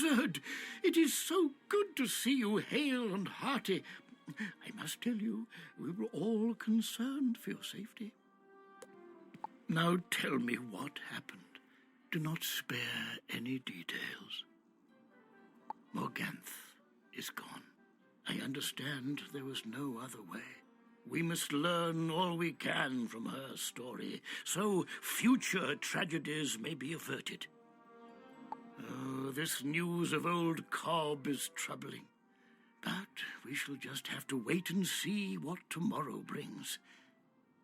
Wizard! It is so good to see you hale and hearty. I must tell you, we were all concerned for your safety. Now tell me what happened. Do not spare any details. Morganth is gone. I understand there was no other way. We must learn all we can from her story, so future tragedies may be averted. Oh, this news of old Cobb is troubling. But we shall just have to wait and see what tomorrow brings.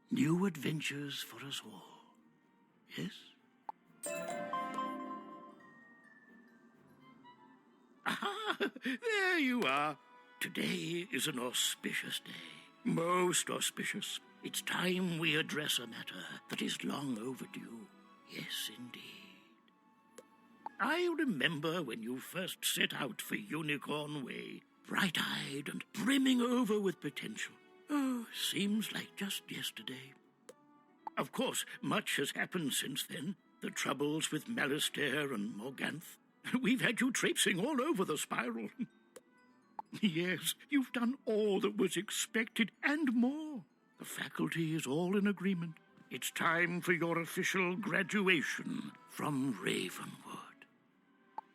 New adventures for us all. Yes? Aha! There you are. Today is an auspicious day. Most auspicious. It's time we address a matter that is long overdue. Yes, indeed. I remember when you first set out for Unicorn Way, bright-eyed and brimming over with potential. Oh, seems like just yesterday. Of course, much has happened since then. The troubles with Malistaire and Morganth. We've had you traipsing all over the spiral. Yes, you've done all that was expected and more. The faculty is all in agreement. It's time for your official graduation from Ravenwood.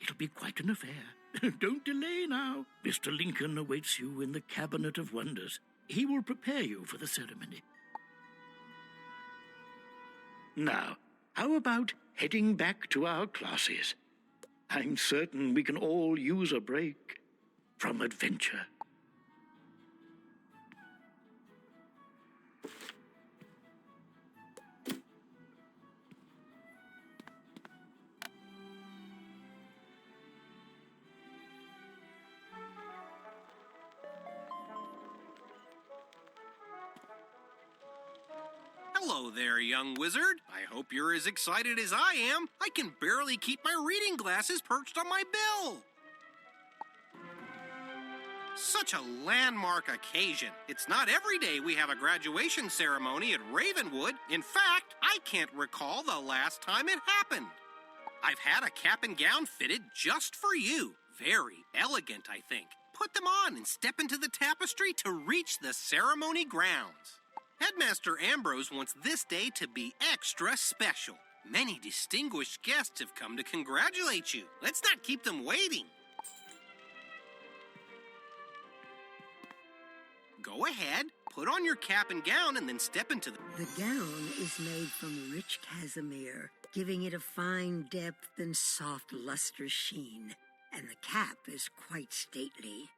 It'll be quite an affair. Don't delay now. Mr. Lincoln awaits you in the Cabinet of Wonders. He will prepare you for the ceremony. Now, how about heading back to our classes? I'm certain we can all use a break from adventure. Hello there, young wizard. I hope you're as excited as I am. I can barely keep my reading glasses perched on my bill. Such a landmark occasion. It's not every day we have a graduation ceremony at Ravenwood. In fact, I can't recall the last time it happened. I've had a cap and gown fitted just for you. Very elegant, I think. Put them on and step into the tapestry to reach the ceremony grounds. Headmaster Ambrose wants this day to be extra special. Many distinguished guests have come to congratulate you. Let's not keep them waiting. Go ahead, put on your cap and gown and then step into the... The gown is made from rich casimere, giving it a fine depth and soft lustrous sheen. And the cap is quite stately.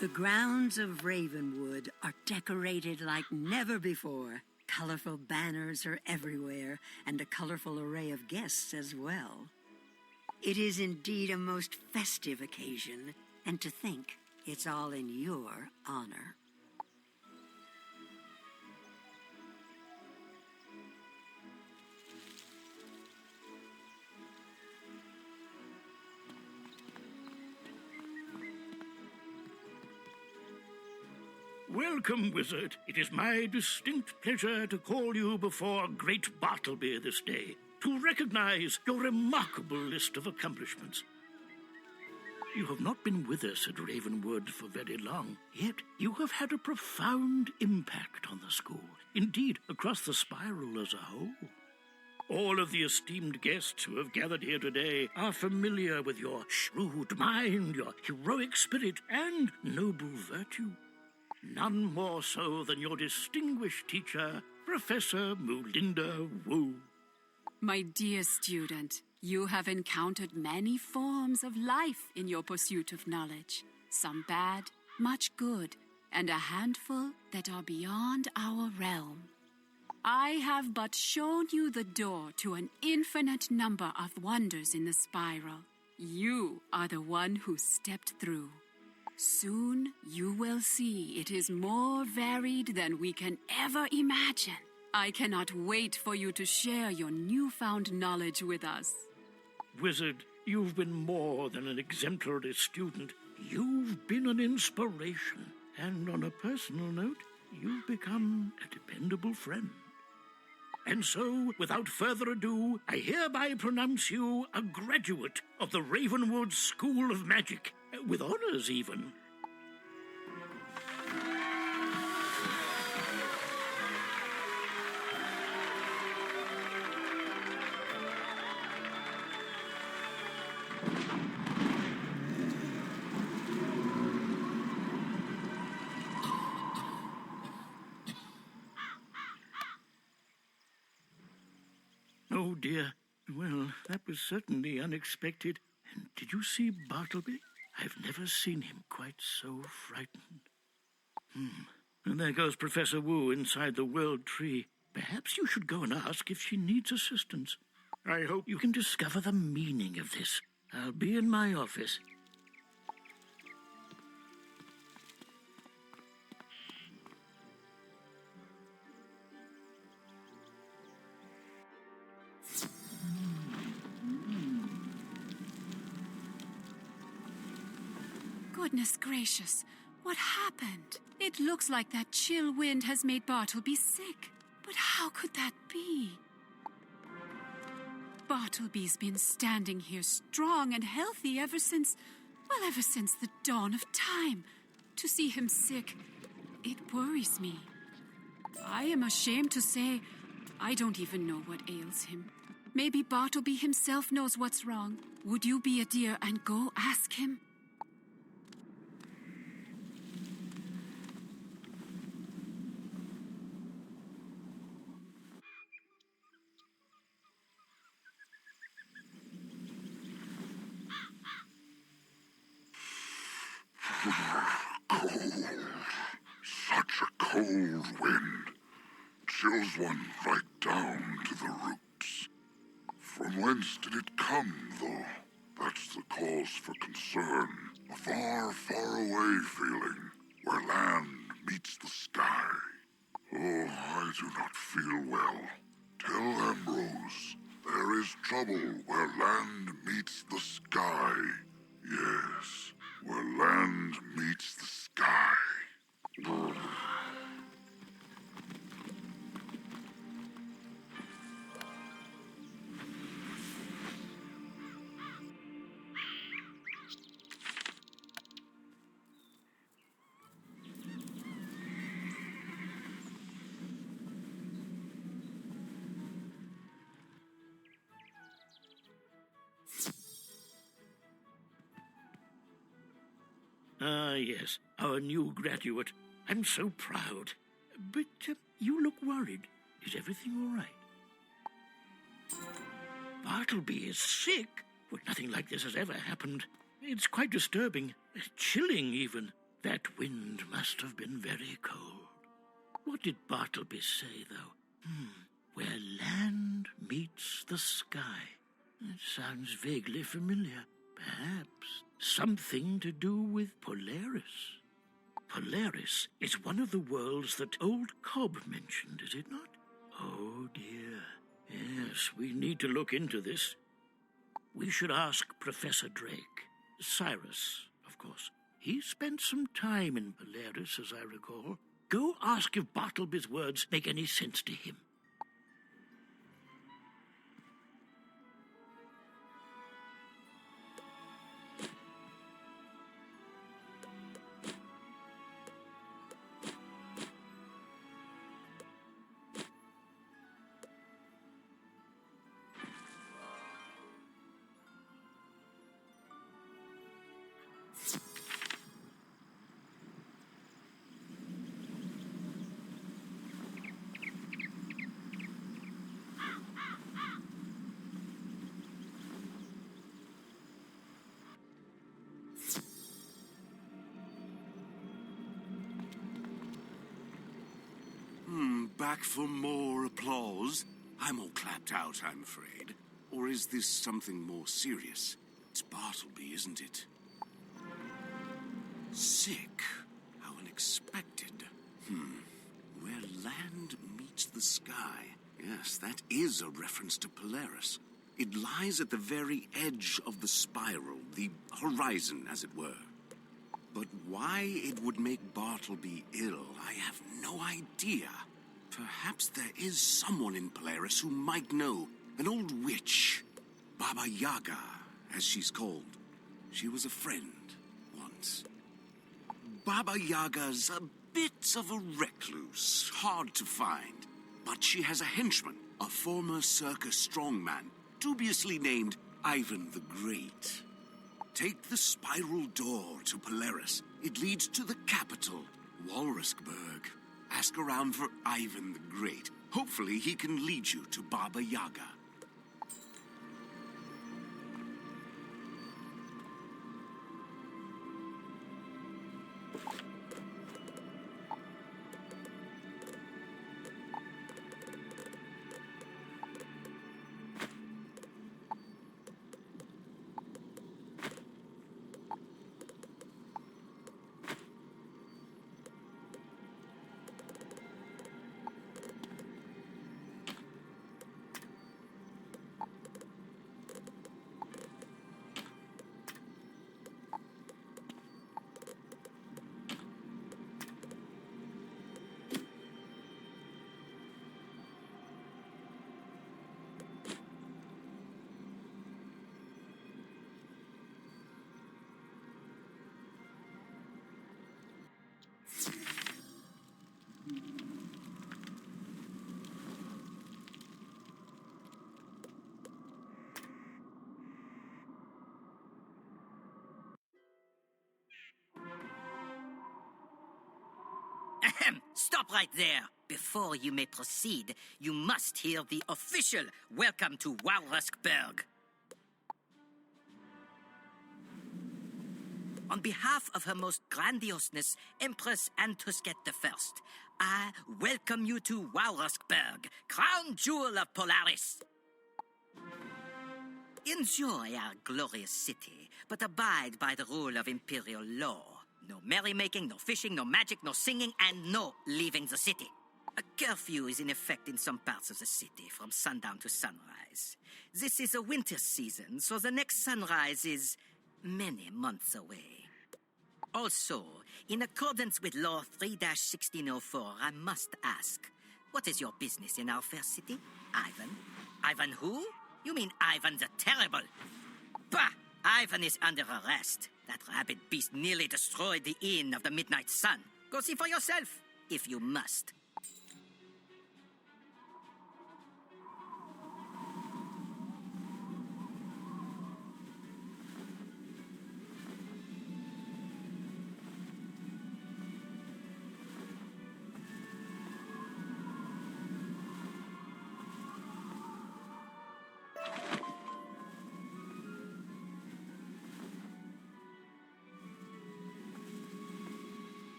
The grounds of Ravenwood are decorated like never before. Colorful banners are everywhere, and a colorful array of guests as well. It is indeed a most festive occasion, and to think it's all in your honor. Welcome, Wizard. It is my distinct pleasure to call you before Great Bartleby this day, to recognize your remarkable list of accomplishments. You have not been with us at Ravenwood for very long, yet you have had a profound impact on the school, indeed across the spiral as a whole. All of the esteemed guests who have gathered here today are familiar with your shrewd mind, your heroic spirit, and noble virtue. None more so than your distinguished teacher, Professor Mulinda Wu. My dear student, you have encountered many forms of life in your pursuit of knowledge. Some bad, much good, and a handful that are beyond our realm. I have but shown you the door to an infinite number of wonders in the spiral. You are the one who stepped through. Soon you will see it is more varied than we can ever imagine. I cannot wait for you to share your newfound knowledge with us. Wizard, you've been more than an exemplary student. You've been an inspiration. And on a personal note, you've become a dependable friend. And so, without further ado, I hereby pronounce you a graduate of the Ravenwood School of Magic, with honors even. Oh, dear. Well, that was certainly unexpected. And did you see Bartleby? I've never seen him quite so frightened. And there goes Professor Wu inside the World Tree. Perhaps you should go and ask if she needs assistance. I hope you can discover the meaning of this. I'll be in my office. Goodness gracious, what happened? It looks like that chill wind has made Bartleby sick. But how could that be? Bartleby's been standing here strong and healthy ever since the dawn of time. To see him sick, it worries me. I am ashamed to say, I don't even know what ails him. Maybe Bartleby himself knows what's wrong. Would you be a dear and go ask him? Such a cold wind. Chills one right down to the roots. From whence did it come, though? That's the cause for concern. A far, far away feeling, where land meets the sky. Oh, I do not feel well. Tell Ambrose, there is trouble where land meets the sky. Yes, where land meets the sky. Ah, yes, our new graduate. I'm so proud. But you look worried. Is everything all right? Bartleby is sick? Well, nothing like this has ever happened. It's quite disturbing. Chilling, even. That wind must have been very cold. What did Bartleby say, though? Where land meets the sky. It sounds vaguely familiar. Perhaps something to do with Polaris. Polaris is one of the worlds that old Cobb mentioned, is it not? Oh, dear. Yes, we need to look into this. We should ask Professor Drake. Cyrus, of course. He spent some time in Polaris, as I recall. Go ask if Bartleby's words make any sense to him. Back for more applause? I'm all clapped out, I'm afraid. Or is this something more serious? It's Bartleby, isn't it? Sick. How unexpected. Where land meets the sky. Yes, that is a reference to Polaris. It lies at the very edge of the spiral, the horizon, as it were. But why it would make Bartleby ill, I have no idea. Perhaps there is someone in Polaris who might know. An old witch. Baba Yaga, as she's called. She was a friend once. Baba Yaga's a bit of a recluse, hard to find. But she has a henchman, a former circus strongman, dubiously named Ivan the Great. Take the spiral door to Polaris. It leads to the capital, Walrusburg. Ask around for Ivan the Great. Hopefully he can lead you to Baba Yaga. Stop right there. Before you may proceed, you must hear the official welcome to Walrusburg. On behalf of Her Most Grandioseness, Empress Antusket I, I welcome you to Walrusburg, crown jewel of Polaris. Enjoy our glorious city, but abide by the rule of imperial law. No merrymaking, no fishing, no magic, no singing, and no leaving the city. A curfew is in effect in some parts of the city from sundown to sunrise. This is a winter season, so the next sunrise is many months away. Also, in accordance with Law 3-1604, I must ask, what is your business in our fair city? Ivan? Ivan who? You mean Ivan the Terrible? Bah! Ivan is under arrest. That rabid beast nearly destroyed the Inn of the Midnight Sun. Go see for yourself, if you must.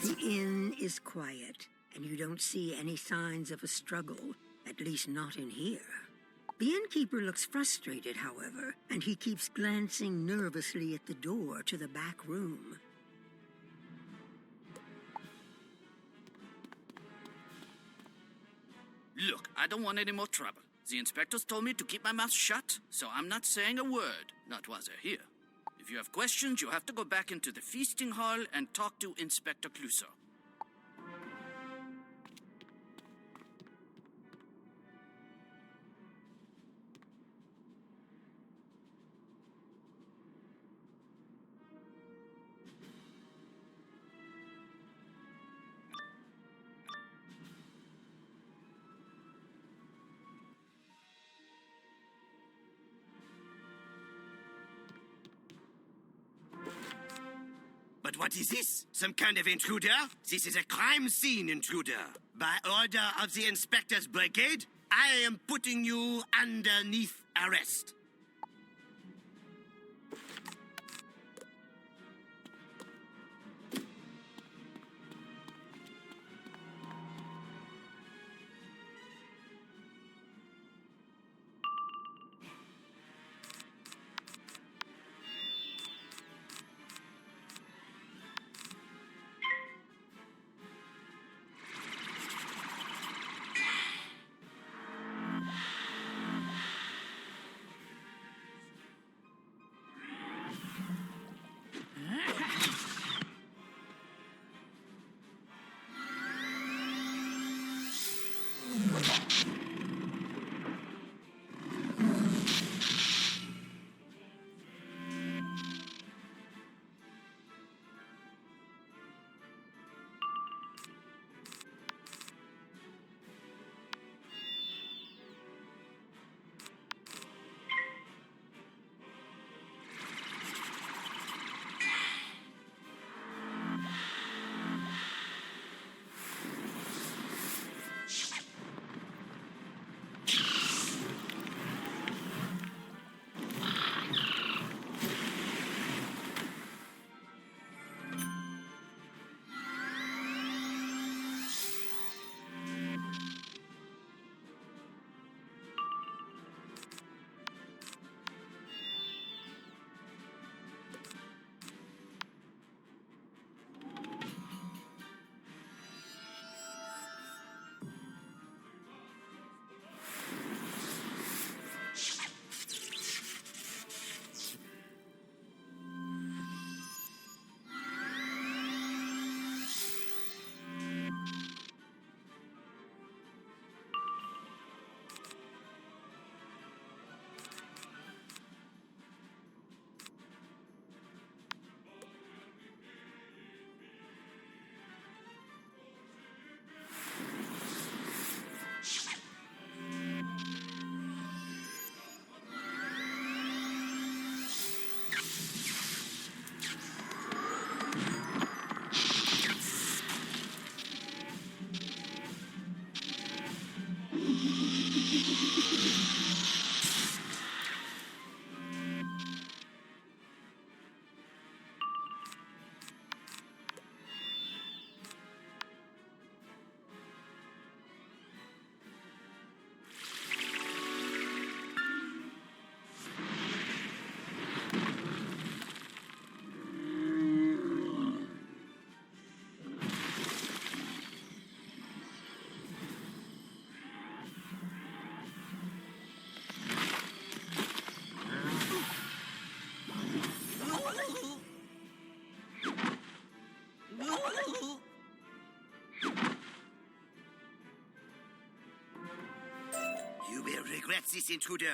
The inn is quiet, and you don't see any signs of a struggle, at least not in here. The innkeeper looks frustrated, however, and he keeps glancing nervously at the door to the back room. Look, I don't want any more trouble. The inspectors told me to keep my mouth shut, so I'm not saying a word, not while they're here. If you have questions, you have to go back into the feasting hall and talk to Inspector Clouseau. But what is this? Some kind of intruder? This is a crime scene intruder. By order of the Inspector's Brigade, I am putting you underneath arrest. regret this, intruder.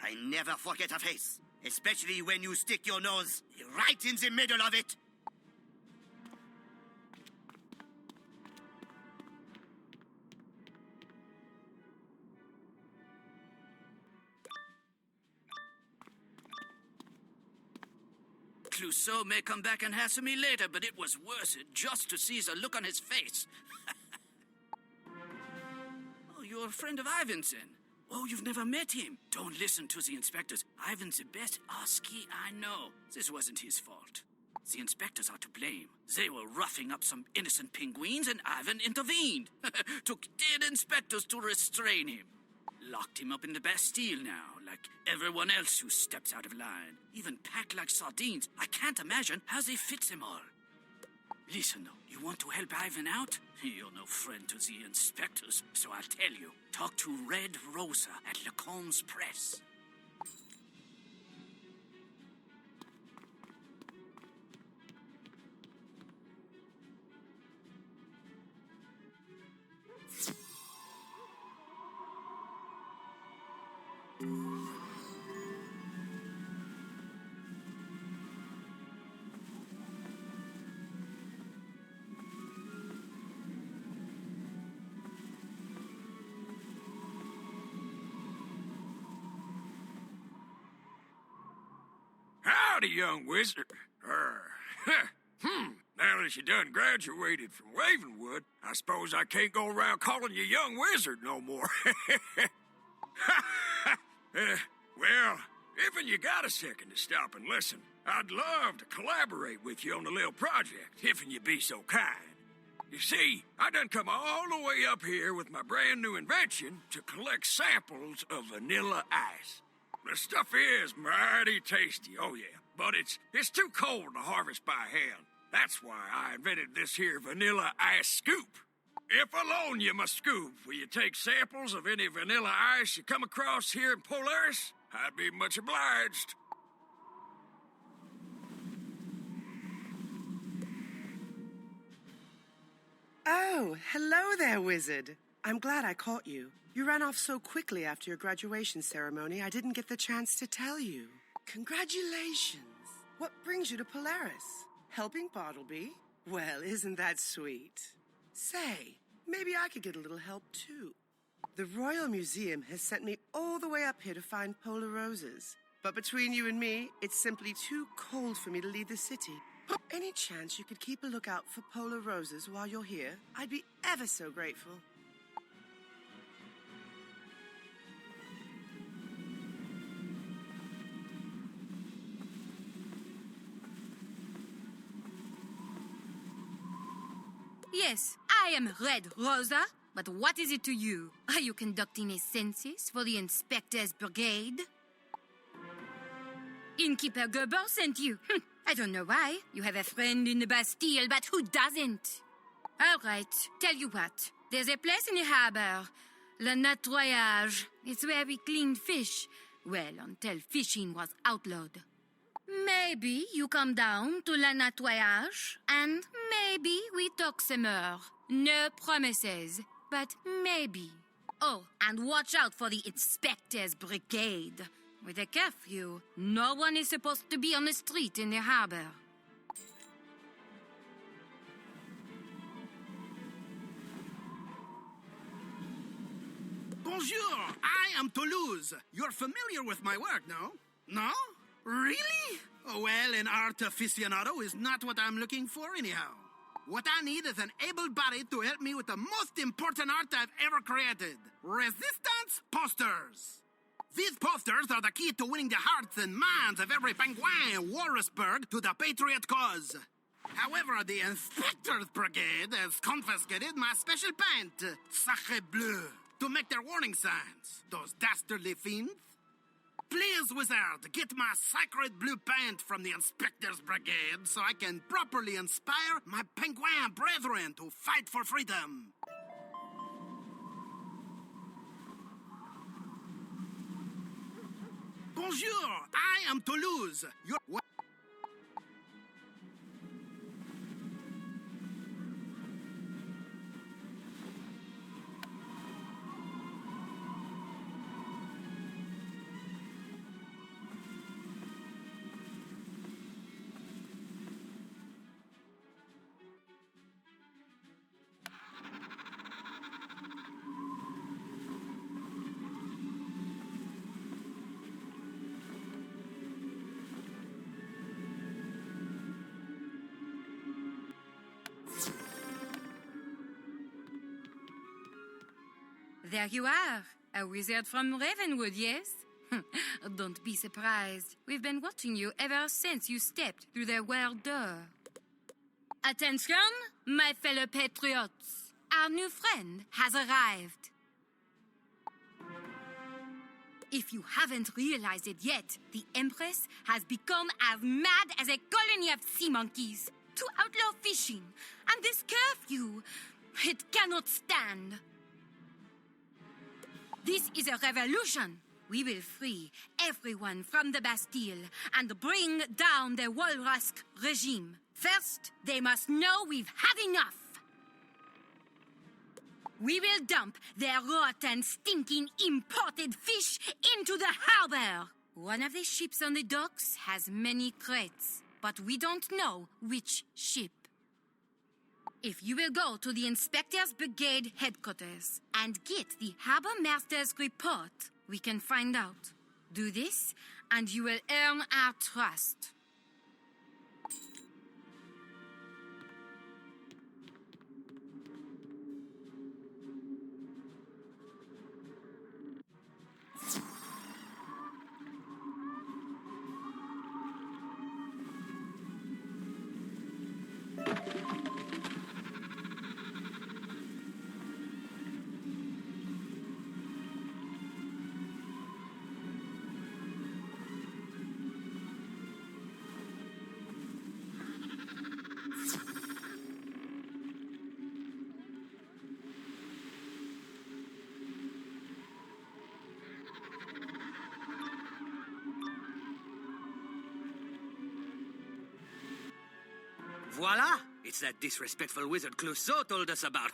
I never forget a face, especially when you stick your nose right in the middle of it. Clouseau may come back and hassle me later, but it was worth it just to see the look on his face. Oh, you're a friend of Ivanson. Oh, you've never met him. Don't listen to the inspectors. Ivan's the best Oski I know. This wasn't his fault. The inspectors are to blame. They were roughing up some innocent penguins, and Ivan intervened. Took 10 inspectors to restrain him. Locked him up in the Bastille now, like everyone else who steps out of line. Even packed like sardines. I can't imagine how they fit them all. Listen, though, you want to help Ivan out? You're no friend to the inspectors, so I'll tell you. Talk to Red Rosa at Lacomb's Press. Howdy, young wizard. Now that you done graduated from Ravenwood, I suppose I can't go around calling you young wizard no more. Well, if you got a second to stop and listen, I'd love to collaborate with you on a little project, if you be so kind. You see, I done come all the way up here with my brand new invention to collect samples of vanilla ice. The stuff is mighty tasty, oh yeah, but it's too cold to harvest by hand. That's why I invented this here vanilla ice scoop. If I loan you my scoop, will you take samples of any vanilla ice you come across here in Polaris? I'd be much obliged. Oh, hello there, Wizard. I'm glad I caught you. You ran off so quickly after your graduation ceremony, I didn't get the chance to tell you. Congratulations. What brings you to Polaris? Helping Bartleby? Well, isn't that sweet? Say, maybe I could get a little help too. The Royal Museum has sent me all the way up here to find polar roses. But between you and me, it's simply too cold for me to leave the city. Any chance you could keep a lookout for polar roses while you're here? I'd be ever so grateful. Yes, I am Red Rosa, but what is it to you? Are you conducting a census for the Inspector's Brigade? Innkeeper Gerber sent you. I don't know why. You have a friend in the Bastille, but who doesn't? All right, tell you what. There's a place in the harbor, Le Nettoyage. It's where we clean fish. Well, until fishing was outlawed. Maybe you come down to Le Nettoyage, and maybe we talk some more. No promises, but maybe. Oh, and watch out for the Inspector's Brigade. With a curfew, no one is supposed to be on the street in the harbor. Bonjour, I am Toulouse. You're familiar with my work, no? No? Really? Oh, well, an art aficionado is not what I'm looking for anyhow. What I need is an able body to help me with the most important art I've ever created. Resistance posters. These posters are the key to winning the hearts and minds of every penguin in Walrusburg to the patriot cause. However, the Inspector's Brigade has confiscated my special paint, Sacre Bleu, to make their warning signs. Those dastardly fiends. Please, Wizard, get my sacred blue paint from the Inspector's Brigade so I can properly inspire my penguin brethren to fight for freedom. Bonjour, I am Toulouse. What? there you are. A wizard from Ravenwood, yes? Don't be surprised. We've been watching you ever since you stepped through their world door. Attention, my fellow patriots. Our new friend has arrived. If you haven't realized it yet, the Empress has become as mad as a colony of sea monkeys to outlaw fishing. And this curfew, it cannot stand. This is a revolution. We will free everyone from the Bastille and bring down the Walrus regime. First, they must know we've had enough. We will dump their rotten, stinking, imported fish into the harbor. One of the ships on the docks has many crates, but we don't know which ship. If you will go to the Inspector's Brigade headquarters and get the Harbor Master's report, we can find out. Do this, and you will earn our trust. Voila! It's that disrespectful wizard Clouseau told us about.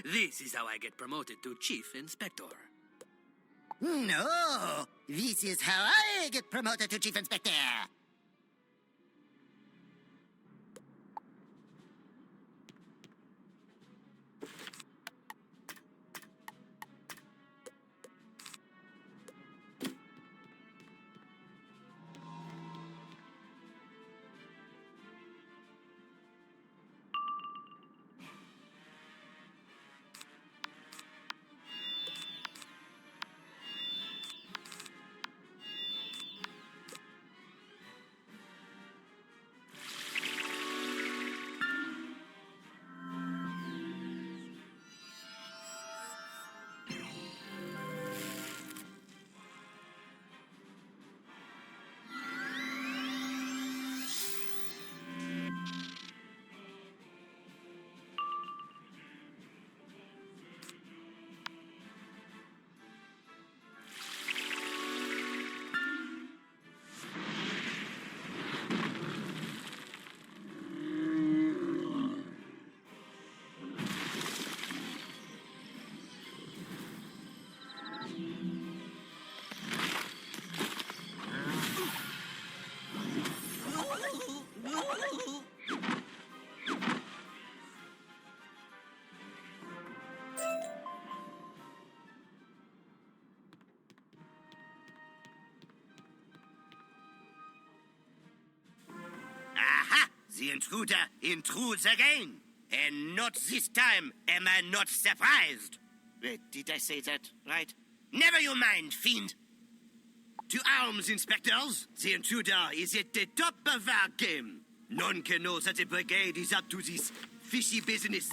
This is how I get promoted to Chief Inspector. No! This is how I get promoted to Chief Inspector! The intruder intrudes again. And not this time am I not surprised. Wait, did I say that right? Never you mind, fiend. To arms, inspectors. The intruder is at the top of our game. None can know that the brigade is up to this fishy business.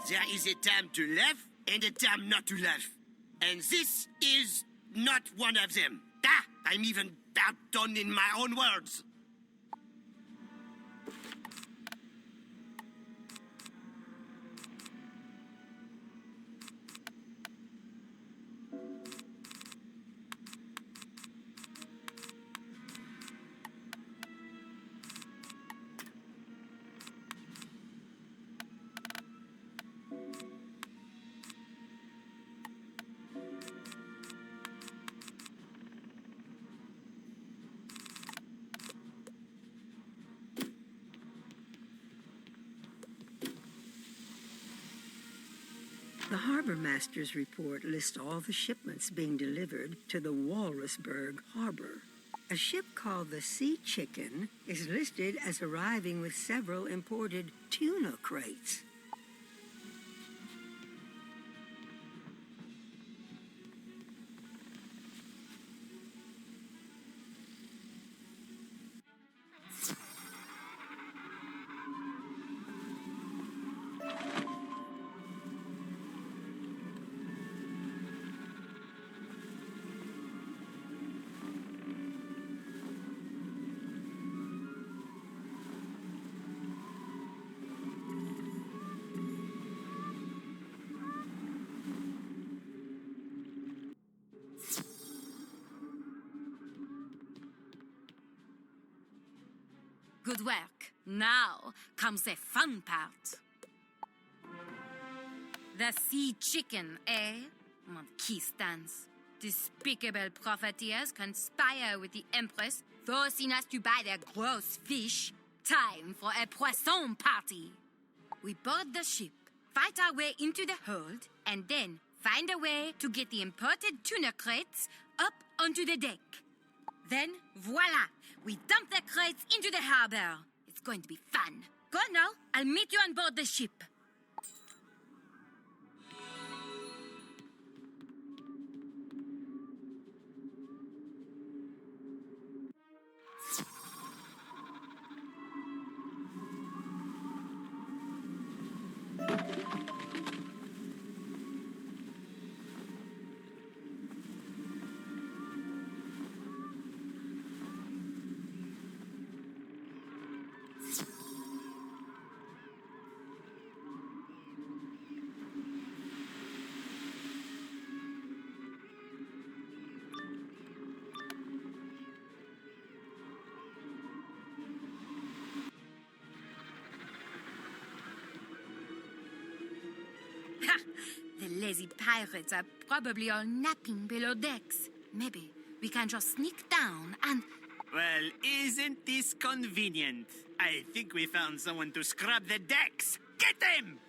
There is a time to laugh and a time not to laugh. And this is not one of them. Ah, I'm even outdone in my own words. The Harbor Master's report lists all the shipments being delivered to the Walrusburg Harbor. A ship called the Sea Chicken is listed as arriving with several imported tuna crates. Good work. Now comes the fun part. The Sea Chicken, eh? Conquistans. Despicable profiteers conspire with the Empress, forcing us to buy their gross fish. Time for a poisson party. We board the ship, fight our way into the hold, and then find a way to get the imported tuna crates up onto the deck. Then, voila! We dump the crates into the harbor. It's going to be fun. Go now. I'll meet you on board the ship. The lazy pirates are probably all napping below decks. Maybe we can just sneak down and... Well, isn't this convenient? I think we found someone to scrub the decks. Get them!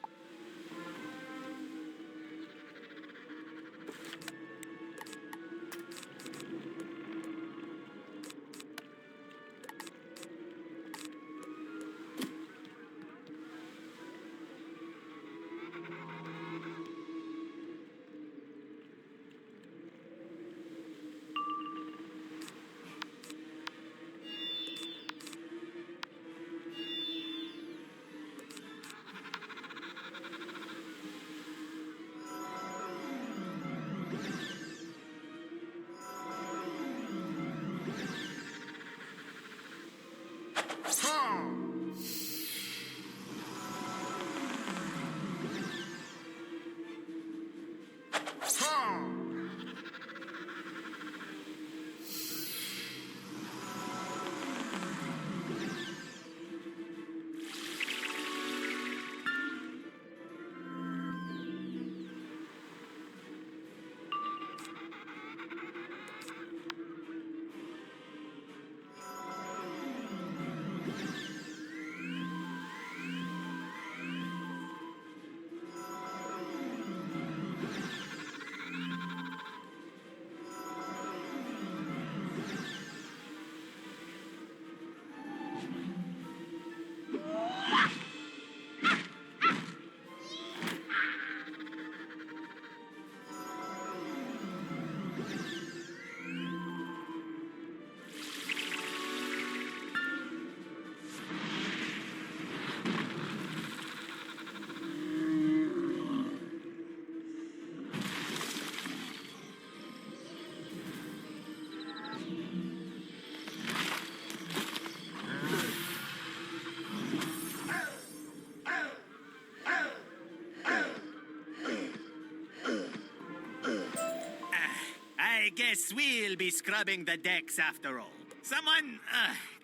guess we'll be scrubbing the decks after all. Someone,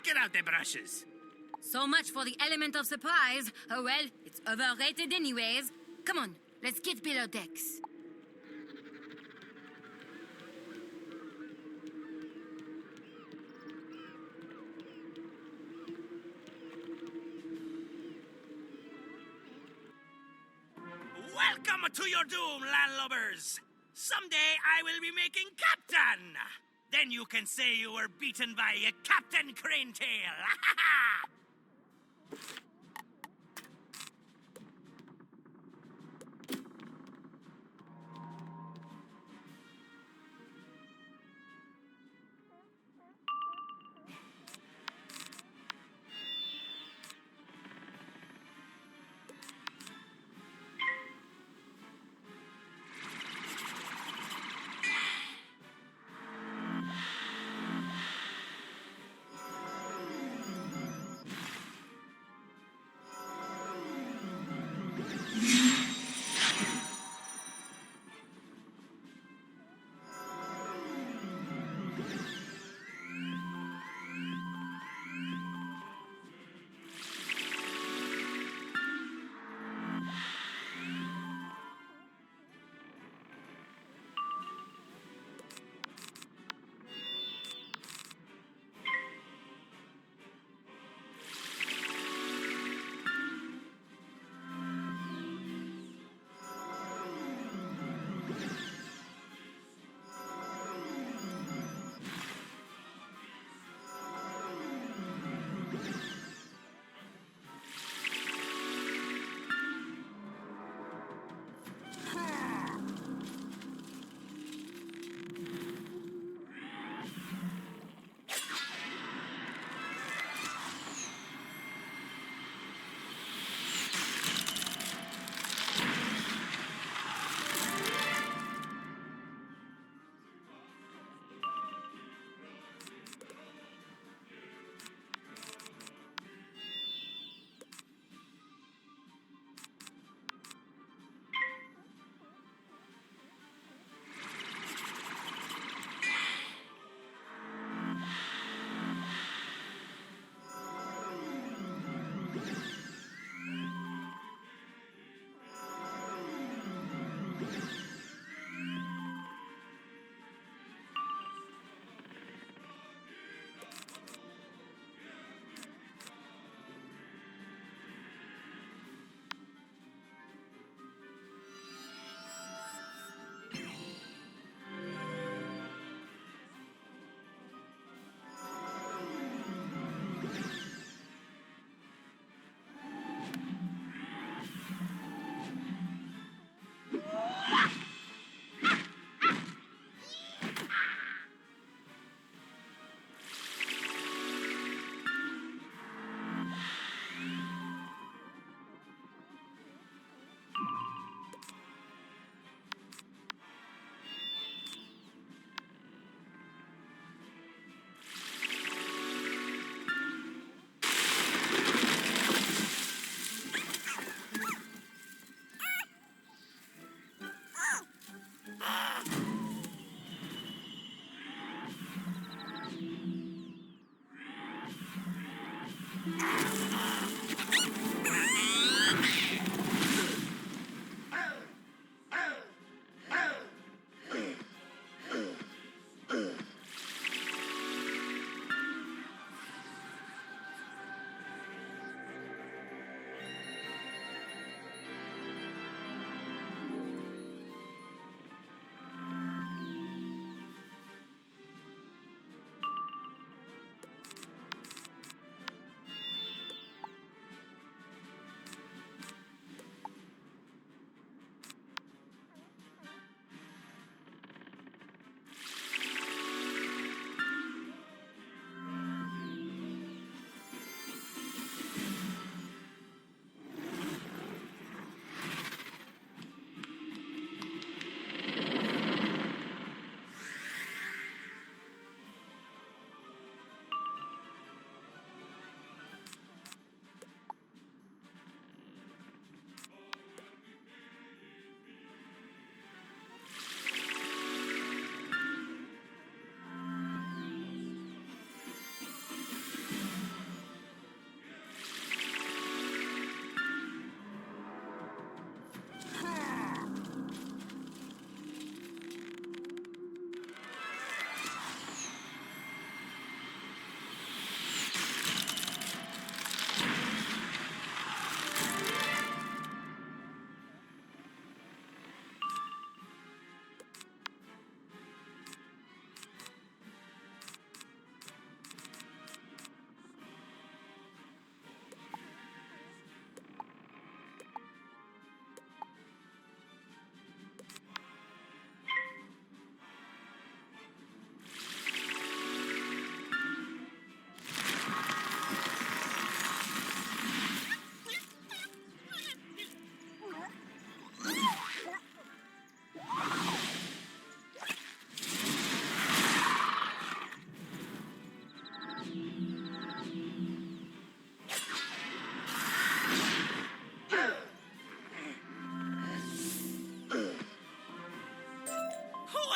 get out the brushes. So much for the element of surprise. Oh well, it's overrated anyways. Come on, let's get below decks. Welcome to your doom, landlubbers! Someday I will be making Captain! Then you can say you were beaten by Captain Cranetail!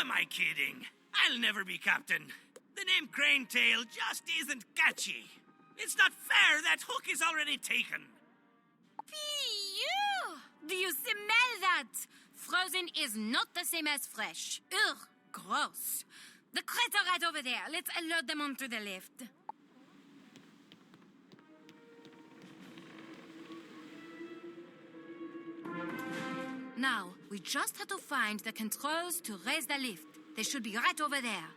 am I kidding? I'll never be captain. The name Cranetail just isn't catchy. It's not fair that hook is already taken. Do you smell that? Frozen is not the same as fresh. Ugh, gross. The crates are right over there. Let's load them onto the lift. Now, we just have to find the controls to raise the lift. They should be right over there.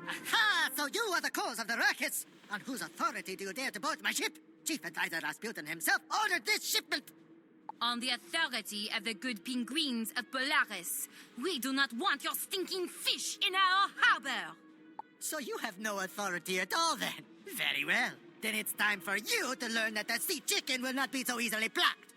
Aha! So you are the cause of the ruckus! On whose authority do you dare to board my ship? Chief Advisor Rasputin himself ordered this shipment! On the authority of the good penguins of Polaris, we do not want your stinking fish in our harbor! So you have no authority at all, then? Very well. Then it's time for you to learn that the sea chicken will not be so easily plucked.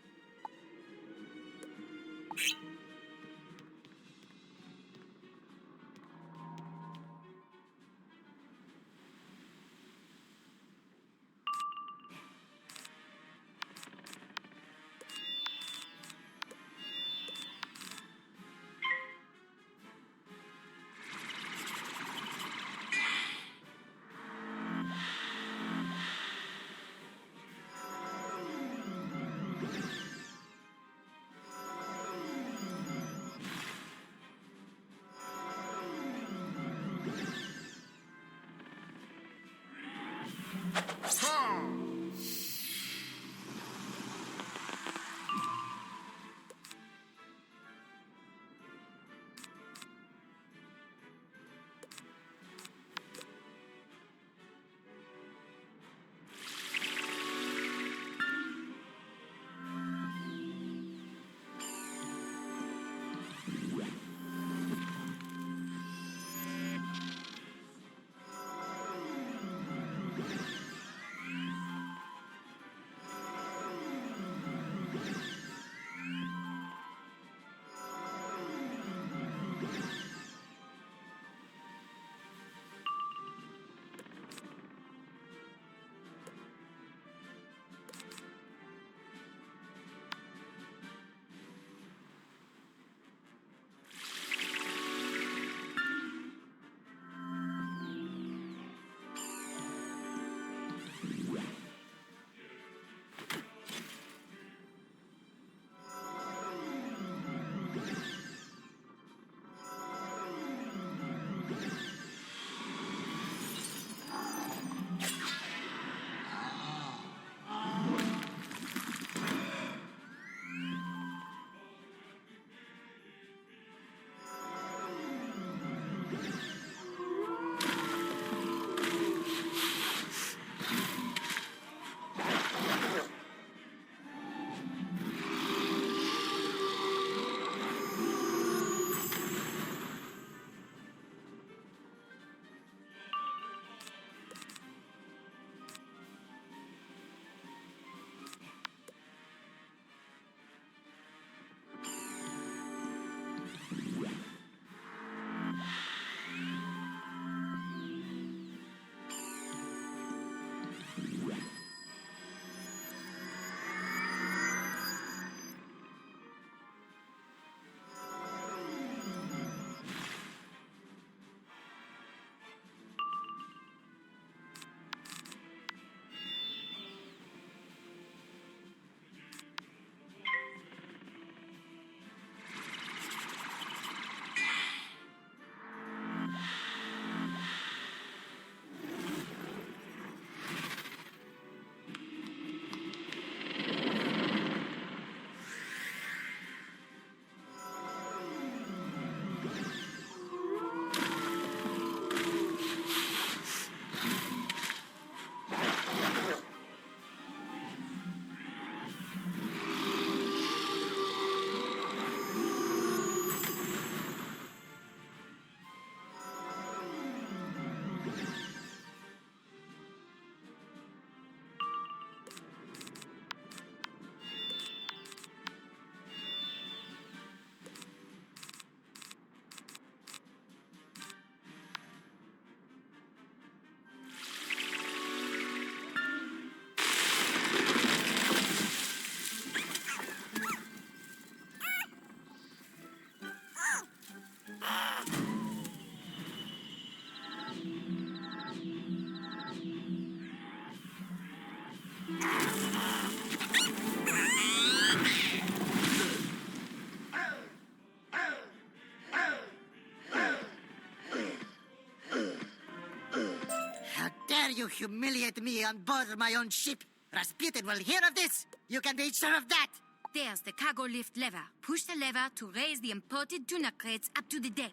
dare you humiliate me on board my own ship? Rasputin will hear of this. You can be sure of that. There's the cargo lift lever. Push the lever to raise the imported tuna crates up to the deck.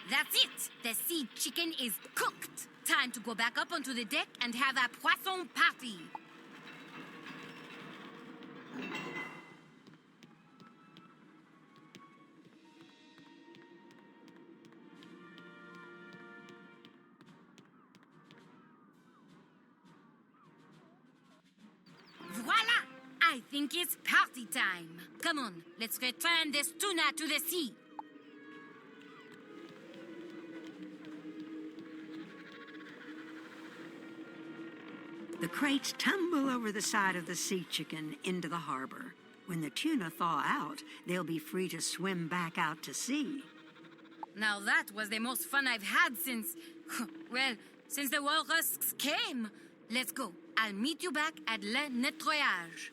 That's it! The sea chicken is cooked! Time to go back up onto the deck and have a poisson party! Voila! I think it's party time! Come on, let's return this tuna to the sea! The crates tumble over the side of the sea chicken into the harbor. When the tuna thaw out, they'll be free to swim back out to sea. Now that was the most fun I've had since... well, since the walrus came. Let's go. I'll meet you back at Le Nettoyage.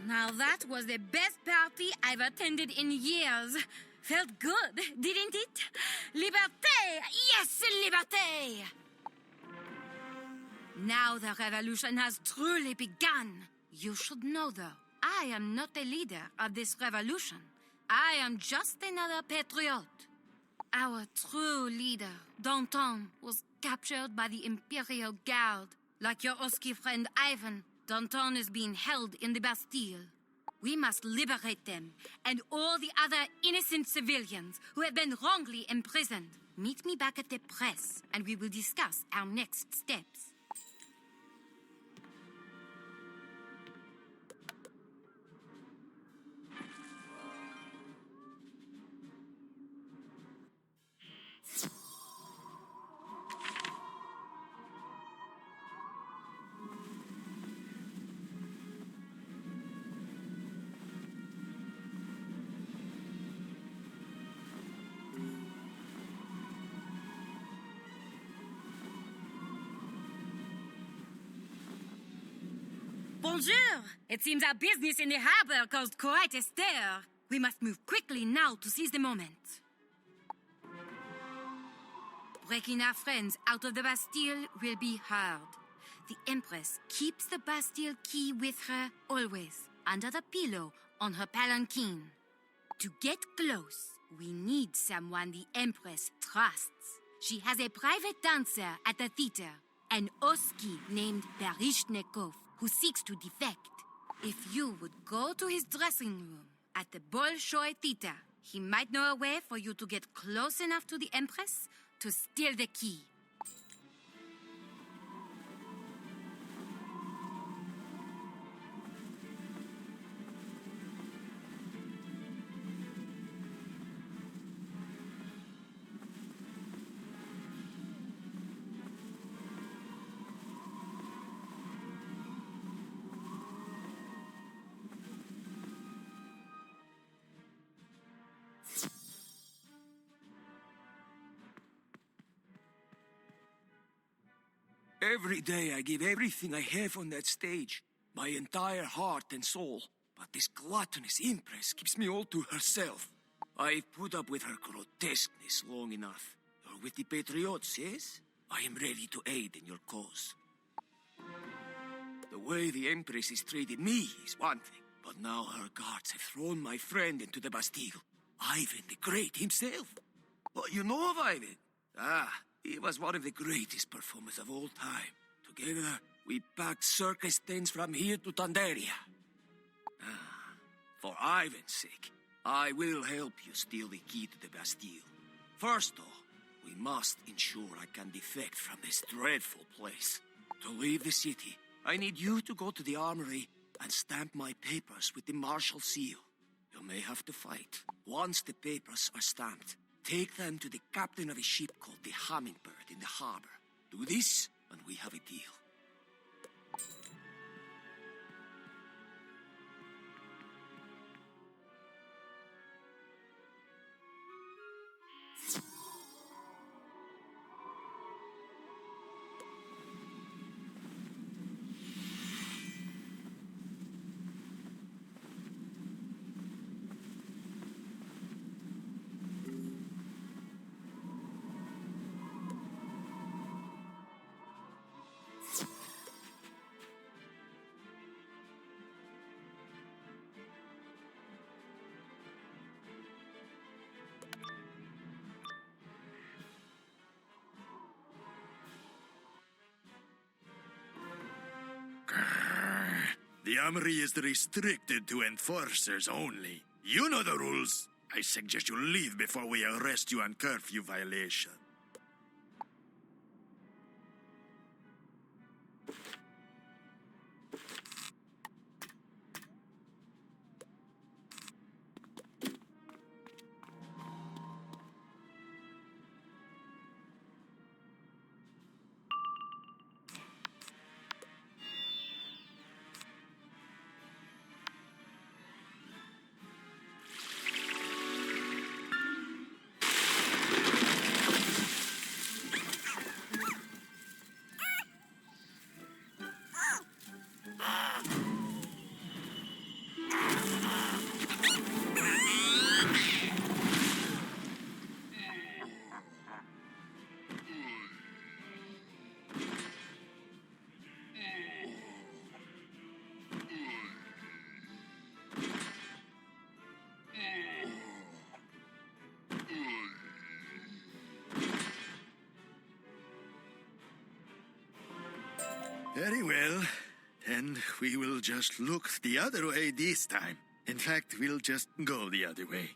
Now that was the best party I've attended in years. Felt good, didn't it? Liberté! Yes, liberté! Now the revolution has truly begun. You should know, though, I am not the leader of this revolution. I am just another patriot. Our true leader, Danton, was captured by the Imperial Guard. Like your Oski friend Ivan, Danton is being held in the Bastille. We must liberate them and all the other innocent civilians who have been wrongly imprisoned. Meet me back at the press and we will discuss our next steps. Bonjour! It seems our business in the harbor caused quite a stir. We must move quickly now to seize the moment. Breaking our friends out of the Bastille will be hard. The Empress keeps the Bastille key with her always, under the pillow on her palanquin. To get close, we need someone the Empress trusts. She has a private dancer at the theater, an Oski named Baryshnikov, who seeks to defect. If you would go to his dressing room at the Bolshoi Theater, he might know a way for you to get close enough to the Empress to steal the key. Every day I give everything I have on that stage, my entire heart and soul. But this gluttonous Empress keeps me all to herself. I've put up with her grotesqueness long enough. You're with the Patriots, yes? I am ready to aid in your cause. The way the Empress has treated me is one thing, but now her guards have thrown my friend into the Bastille. Ivan the Great himself. What you know of Ivan? He was one of the greatest performers of all time. Together, we packed circus tents from here to Tandaria. For Ivan's sake, I will help you steal the key to the Bastille. First, though, We must ensure I can defect from this dreadful place. To leave the city, I need you to go to the armory and stamp my papers with the martial seal. You may have to fight. Once the papers are stamped, take them to the captain of a ship called the Hummingbird in the harbor. Do this, and we have a deal. The armory is restricted to enforcers only. You know the rules. I suggest you leave before we arrest you on curfew violation. Very well. Then we will just look the other way this time. In fact, we'll just go the other way.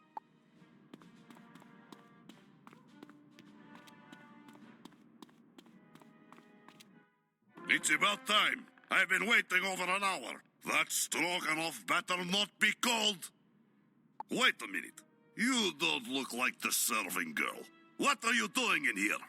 It's about time. I've been waiting over an hour. That Stroganoff better not be cold. Wait a minute. You don't look like the serving girl. What are you doing in here?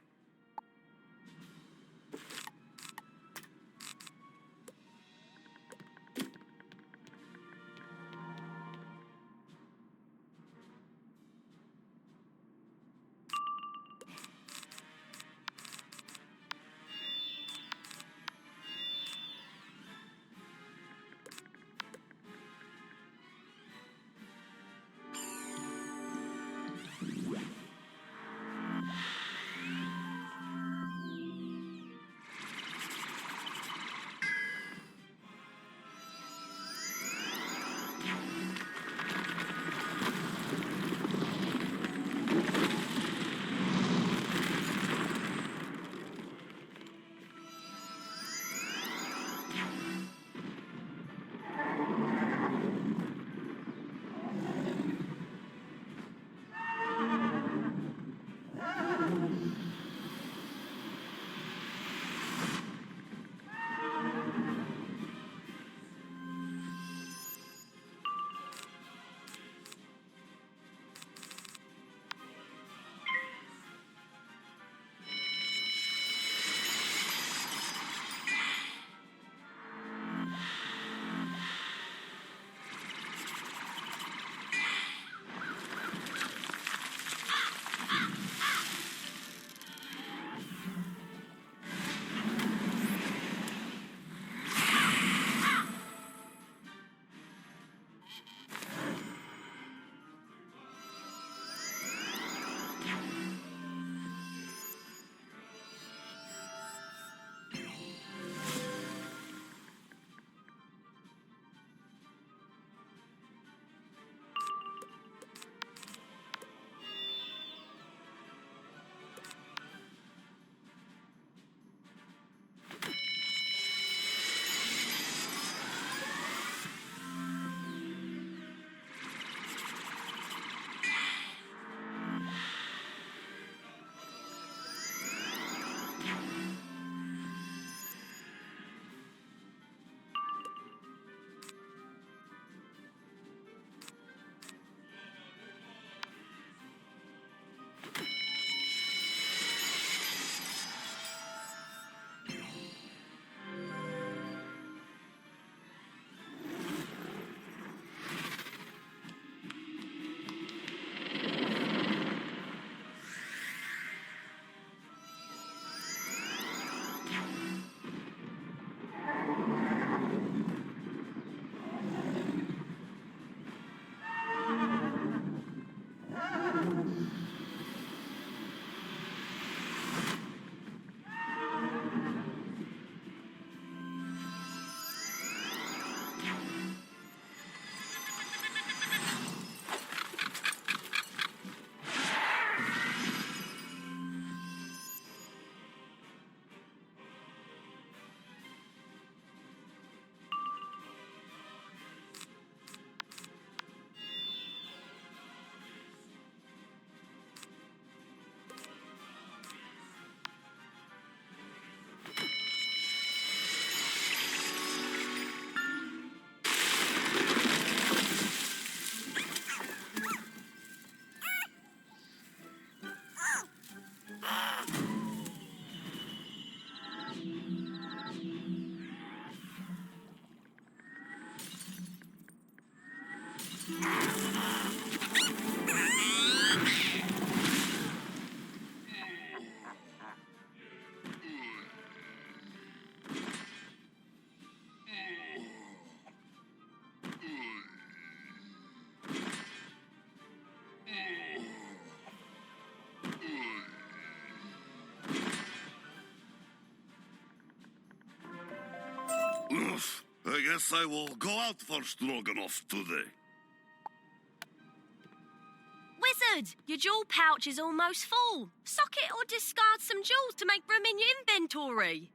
I guess I will go out for stroganoff today. Wizard, your jewel pouch is almost full. Sock it or discard some jewels to make room in your inventory.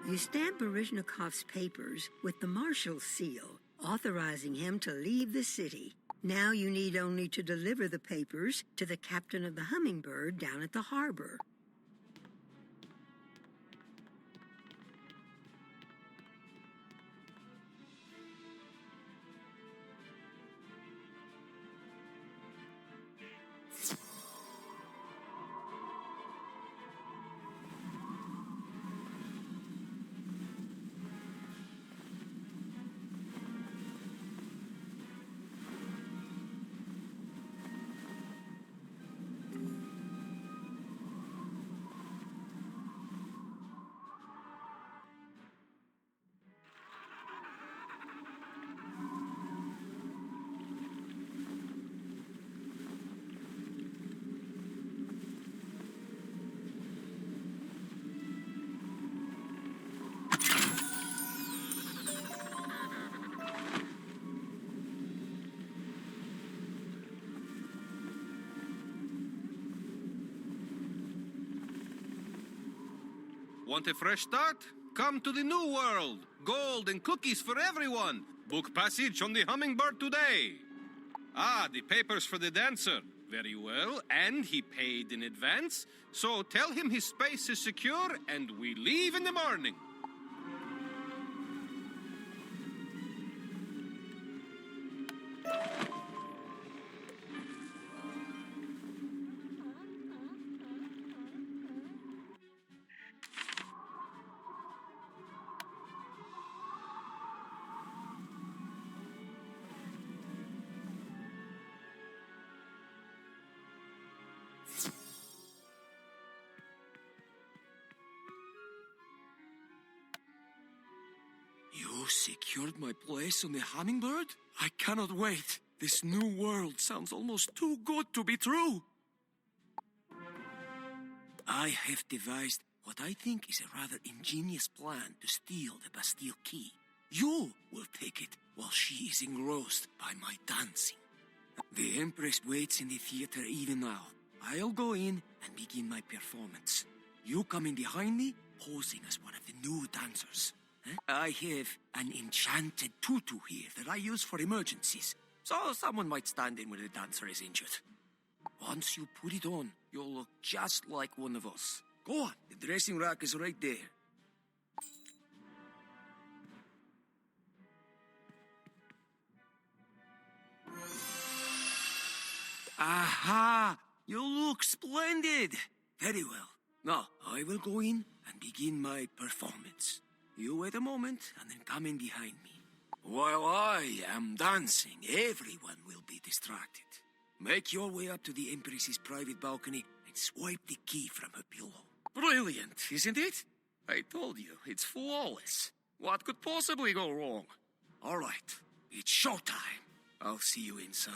You stamp Baryshnikov's papers with the Marshal's seal, authorizing him to leave the city. Now you need only to deliver the papers to the captain of the Hummingbird down at the harbor. Want a fresh start? Come to the new world. Gold and cookies for everyone. Book passage on the hummingbird today. Ah, the papers for the dancer. Very well, and he paid in advance. So tell him his space is secure, and we leave in the morning. You secured my place on the hummingbird? I cannot wait. This new world sounds almost too good to be true. I have devised what I think is a rather ingenious plan to steal the Bastille key. You will take it while she is engrossed by my dancing. The Empress waits in the theater even now. I'll go in and begin my performance. You come in behind me, posing as one of the new dancers. I have an enchanted tutu here that I use for emergencies, so someone might stand in when the dancer is injured. Once you put it on, you'll look just like one of us. Go on, the dressing rack is right there. Aha! You look splendid! Very well. Now, I will go in and begin my performance. You wait a moment and then come in behind me. While I am dancing, everyone will be distracted. Make your way up to the Empress's private balcony and swipe the key from her pillow. Brilliant, isn't it? I told you, it's flawless. What could possibly go wrong? All right, it's showtime. I'll see you inside.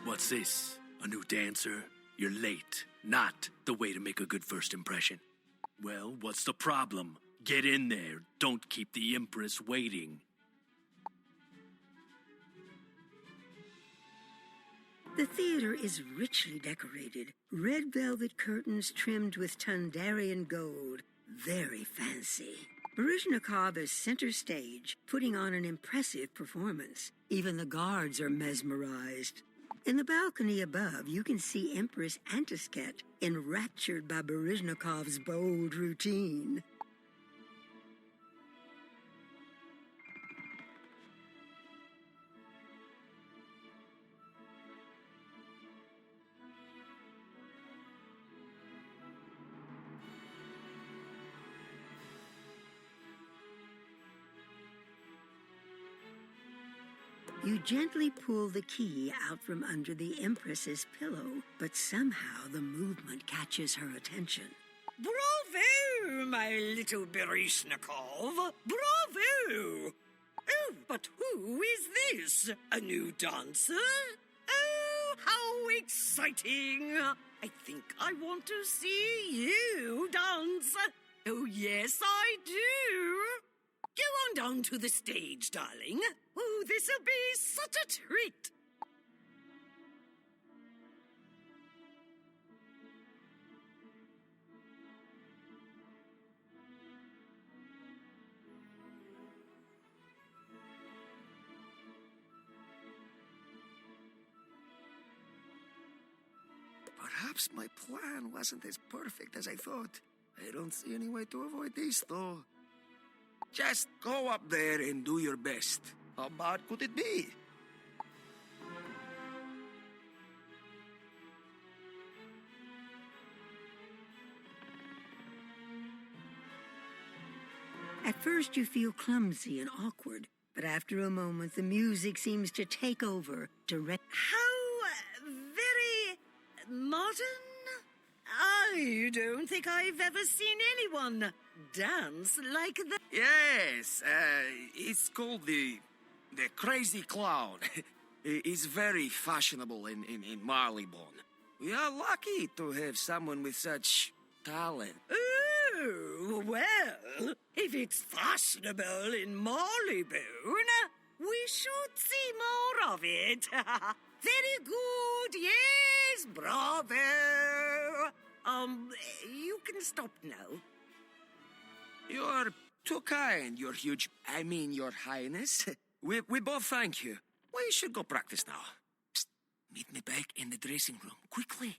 What's this? A new dancer? You're late. Not the way to make a good first impression. Well, what's the problem? Get in there. Don't keep the Empress waiting. The theater is richly decorated. Red velvet curtains trimmed with Tundarian gold. Very fancy. Baryshnikov is center stage, putting on an impressive performance. Even the guards are mesmerized. In the balcony above, you can see Empress Antisket, enraptured by Baryshnikov's bold routine. You gently pull the key out from under the Empress's pillow, but somehow the movement catches her attention. Bravo, my little Baryshnikov! Bravo! Oh, but who is this? A new dancer? Oh, how exciting! I think I want to see you dance. Oh, yes, I do. Go on down to the stage, darling. Oh, this'll be such a treat. Perhaps my plan wasn't as perfect as I thought. I don't see any way to avoid this, though. Just go up there and do your best. How bad could it be? At first you feel clumsy and awkward, but after a moment the music seems to take over, How very modern? I don't think I've ever seen anyone dance like that. Yes, it's called the Crazy Clown. It's very fashionable in Marleybone. We are lucky to have someone with such talent. Oh, Oh, well, if it's fashionable in Marylebone, we should see more of it. Very good, yes, bravo. You can stop now. You're too kind, your your highness. We both thank you. We should go practice now. Psst, meet me back in the dressing room, quickly.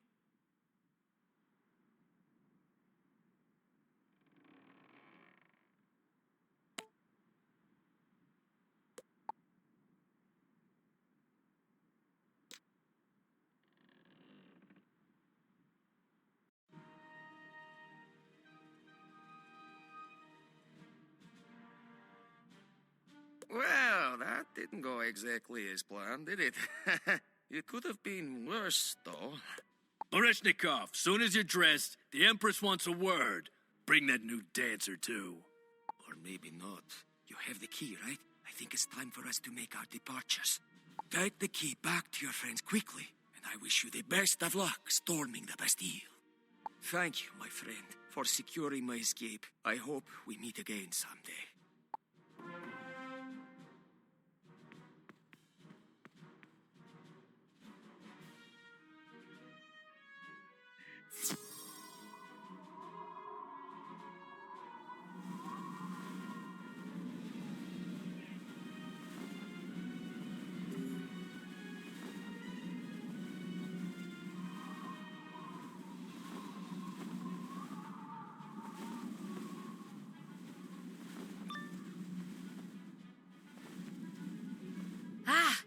Well, that didn't go exactly as planned, did it? It could have been worse, though. Barishnikov, soon as you're dressed, the Empress wants a word. Bring that new dancer, too. Or maybe not. You have the key, right? I think it's time for us to make our departures. Take the key back to your friends quickly, and I wish you the best of luck storming the Bastille. Thank you, my friend, for securing my escape. I hope we meet again someday.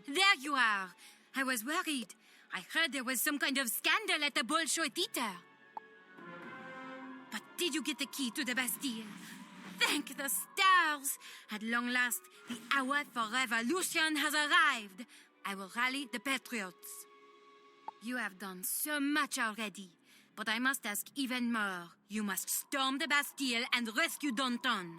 There you are. I was worried. I heard there was some kind of scandal at the Bolshoi Theater. But did you get the key to the Bastille? Thank the stars! At long last, the hour for revolution has arrived. I will rally the patriots. You have done so much already, but I must ask even more. You must storm the Bastille and rescue Danton.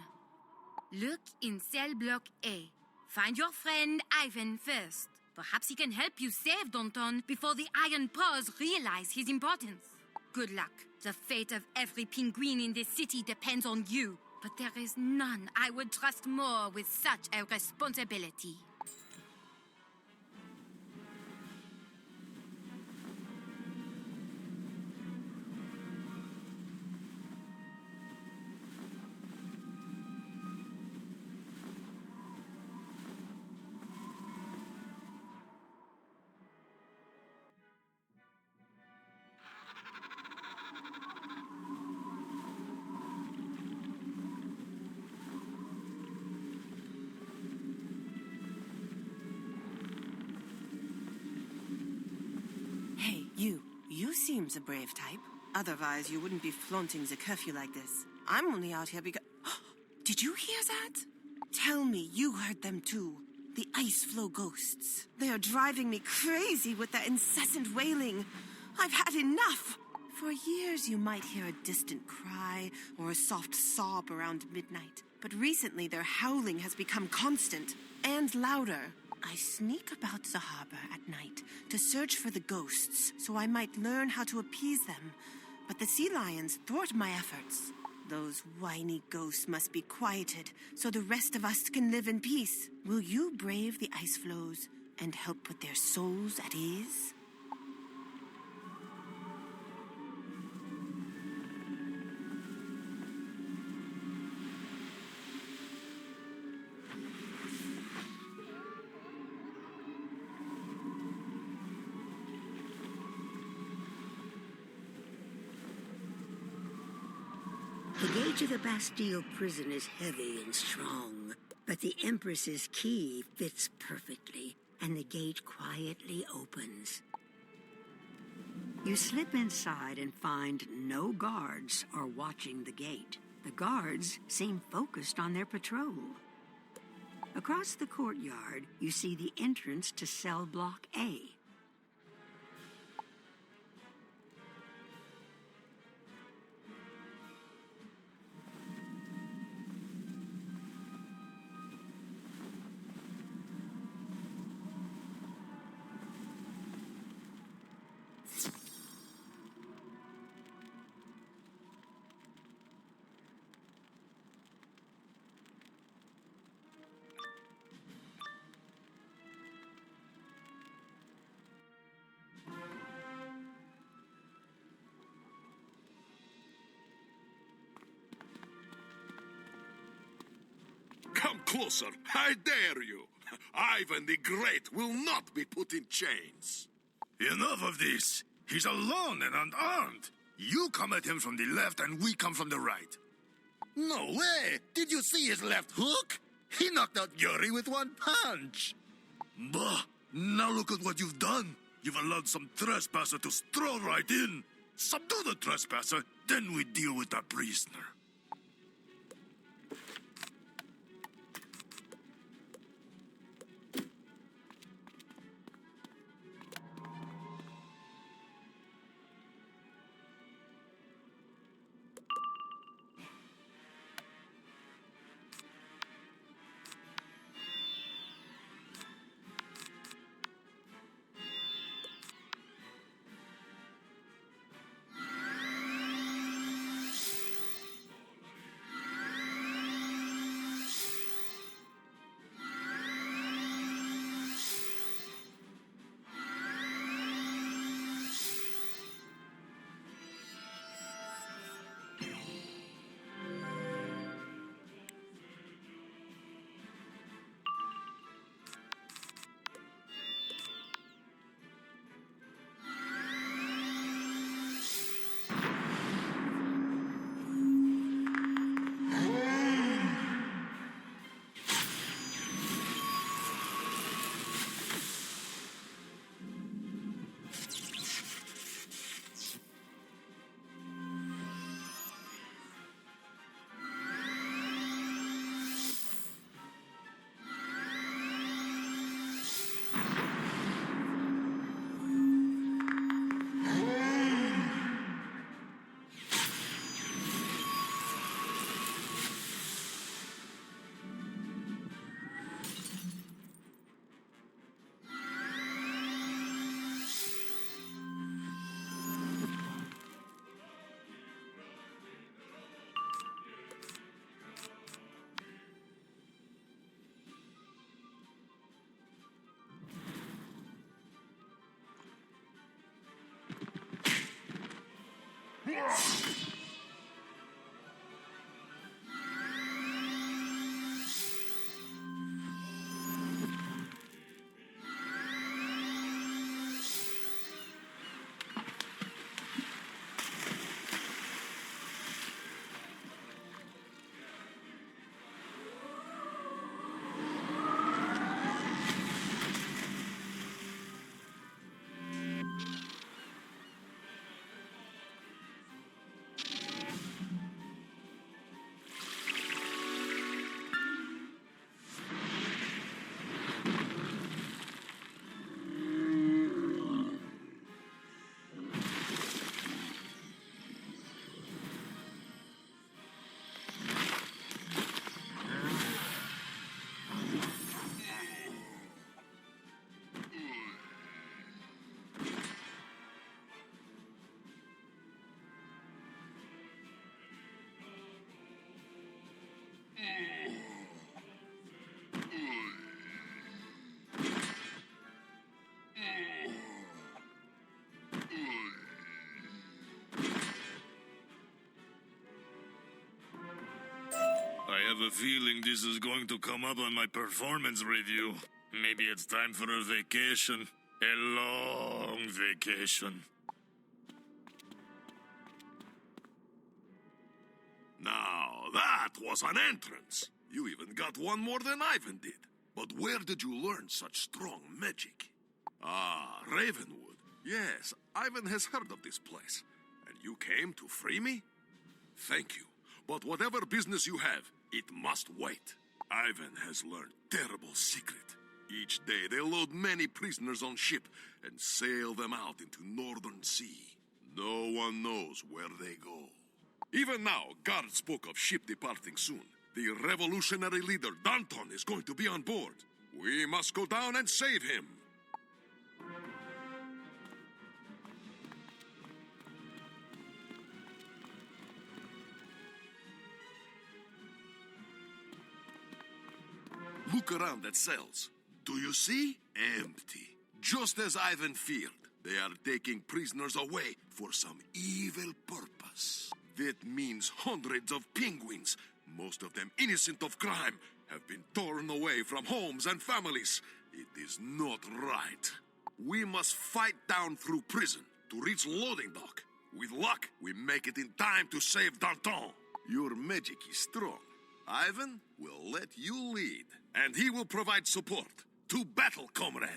Look in cell block A. Find your friend Ivan first. Perhaps he can help you save Danton before the Iron Paws realize his importance. Good luck. The fate of every penguin in this city depends on you. But there is none I would trust more with such a responsibility. You seems a brave type. Otherwise, you wouldn't be flaunting the curfew like this. I'm only out here because... Did you hear that? Tell me you heard them too. The ice flow ghosts. They are driving me crazy with their incessant wailing. I've had enough. For years, you might hear a distant cry or a soft sob around midnight. But recently, their howling has become constant and louder. I sneak about the harbor at night to search for the ghosts so I might learn how to appease them. But the sea lions thwart my efforts. Those whiny ghosts must be quieted so the rest of us can live in peace. Will you brave the ice flows and help put their souls at ease? The gate to the Bastille prison is heavy and strong, but the Empress's key fits perfectly, and the gate quietly opens. You slip inside and find no guards are watching the gate. The guards seem focused on their patrol. Across the courtyard, you see the entrance to cell block A. closer. I dare you. Ivan the Great will not be put in chains. Enough of this. He's alone and unarmed. You come at him from the left and we come from the right. No way! Did you see his left hook? He knocked out Yuri with one punch. Bah! Now look at what you've done. You've allowed some trespasser to stroll right in. Subdue the trespasser, then we deal with the prisoner. I have a feeling this is going to come up on my performance review. Maybe it's time for a vacation. A long vacation. Now, that was an entrance. You even got one more than Ivan did. But where did you learn such strong magic? Ah, Ravenwood. Yes, Ivan has heard of this place. And you came to free me? Thank you. But whatever business you have, it must wait. Ivan has learned terrible secret. Each day they load many prisoners on ship and sail them out into Northern Sea. No one knows where they go. Even now, guards spoke of ship departing soon. The revolutionary leader, Danton, is going to be on board. We must go down and save him. Look around at cells. Do you see? Empty. Just as Ivan feared. They are taking prisoners away for some evil purpose. That means hundreds of penguins, most of them innocent of crime, have been torn away from homes and families. It is not right. We must fight down through prison to reach loading dock. With luck, we make it in time to save Danton. Your magic is strong. Ivan will let you lead, and he will provide support. To battle, comrade!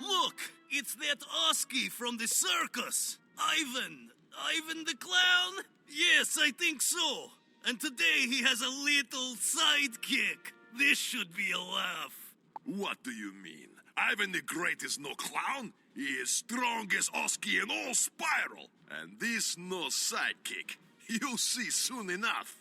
Look! It's that Oski from the circus! Ivan the clown? Yes, I think so. And today he has a little sidekick. This should be a laugh. What do you mean? Ivan the Great is no clown. He is strong as Oski and all Spiral. And this no sidekick. You'll see soon enough.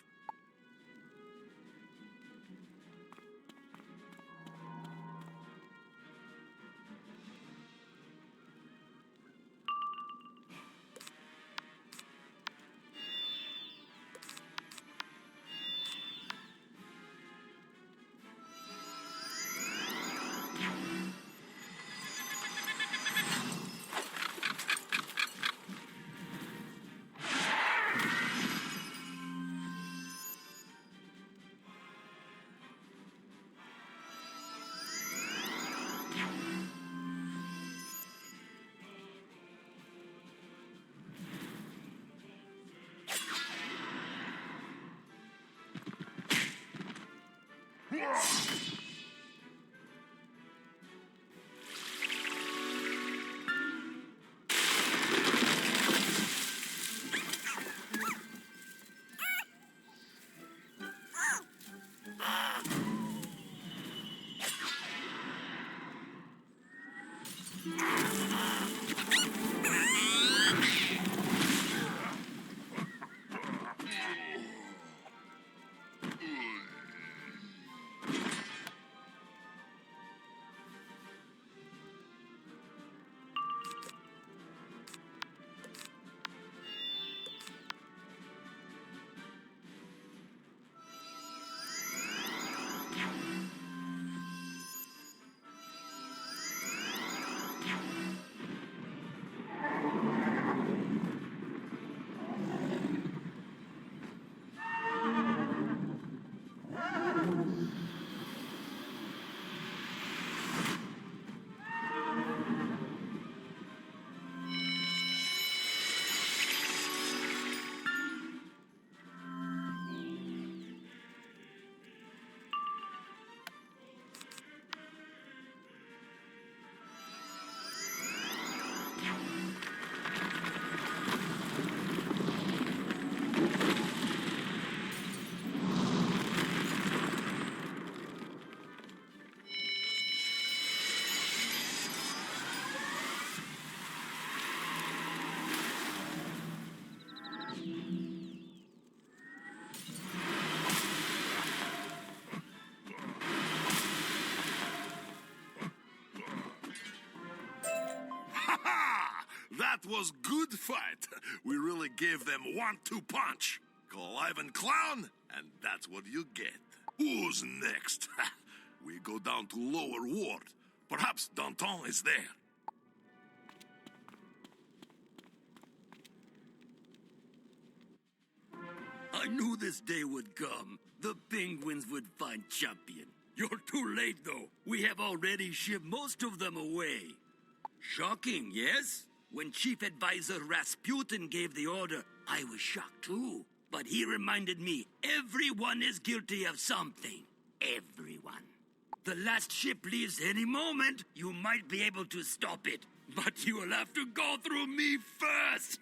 That was good fight. We really gave them 1-2 punch. Call Ivan Clown, and that's what you get. Who's next? We go down to lower ward. Perhaps Danton is there. I knew this day would come. The penguins would find champion. You're too late, though. We have already shipped most of them away. Shocking, yes? When Chief Advisor Rasputin gave the order, I was shocked too. But he reminded me, everyone is guilty of something. Everyone. The last ship leaves any moment. You might be able to stop it. But you will have to go through me first!